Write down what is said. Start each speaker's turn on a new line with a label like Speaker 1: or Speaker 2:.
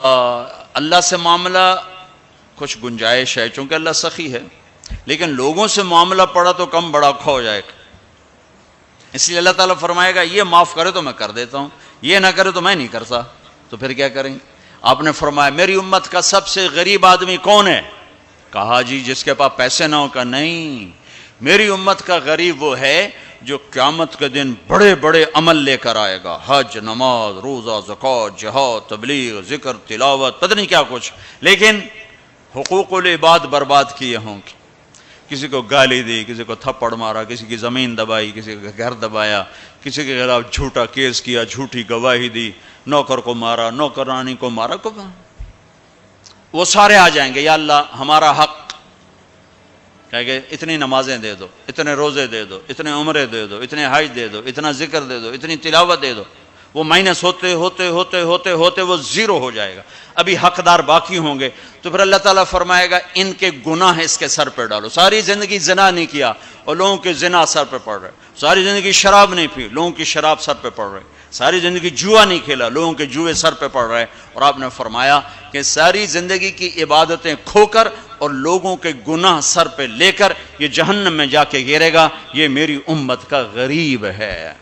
Speaker 1: اللہ سے معاملہ کچھ گنجائش ہے چونکہ اللہ سخی ہے، لیکن لوگوں سے معاملہ پڑا تو کم بڑا کھو جائے گا، اس لیے اللہ تعالیٰ فرمائے گا یہ معاف کرے تو میں کر دیتا ہوں، یہ نہ کرے تو میں نہیں کرتا، تو پھر کیا کریں گے؟ آپ نے فرمایا میری امت کا سب سے غریب آدمی کون ہے؟ کہا جی جس کے پاس پیسے نہ ہو، کا نہیں، میری امت کا غریب وہ ہے جو قیامت کے دن بڑے بڑے عمل لے کر آئے گا، حج، نماز، روزہ، زکوٰۃ، جہاد، تبلیغ، ذکر، تلاوت، پتہ نہیں کیا کچھ، لیکن حقوق العباد برباد کیے ہوں گے، کسی کو گالی دی، کسی کو تھپڑ مارا، کسی کی زمین دبائی، کسی کا گھر دبایا، کسی کے خلاف جھوٹا کیس کیا، جھوٹی گواہی دی، نوکر کو مارا، نوکرانی کو مارا، وہ سارے آ جائیں گے، یا اللہ ہمارا حق، کہہ کہ اتنی نمازیں دے دو، اتنے روزے دے دو، اتنے عمرے دے دو، اتنے حج دے دو، اتنا ذکر دے دو، اتنی تلاوت دے دو، وہ مائنس ہوتے ہوتے ہوتے ہوتے ہوتے وہ زیرو ہو جائے گا، ابھی حقدار باقی ہوں گے، تو پھر اللہ تعالیٰ فرمائے گا ان کے گناہ اس کے سر پہ ڈالو، ساری زندگی زنا نہیں کیا اور لوگوں کے زنا سر پہ پڑ رہے، ساری زندگی شراب نہیں پی، لوگوں کی شراب سر پہ پڑ رہے، ساری زندگی جوا نہیں کھیلا، لوگوں کے جوئے سر پہ پڑ رہے، اور آپ نے فرمایا کہ ساری زندگی کی عبادتیں کھو کر اور لوگوں کے گناہ سر پہ لے کر یہ جہنم میں جا کے گرے گا، یہ میری امت کا غریب ہے۔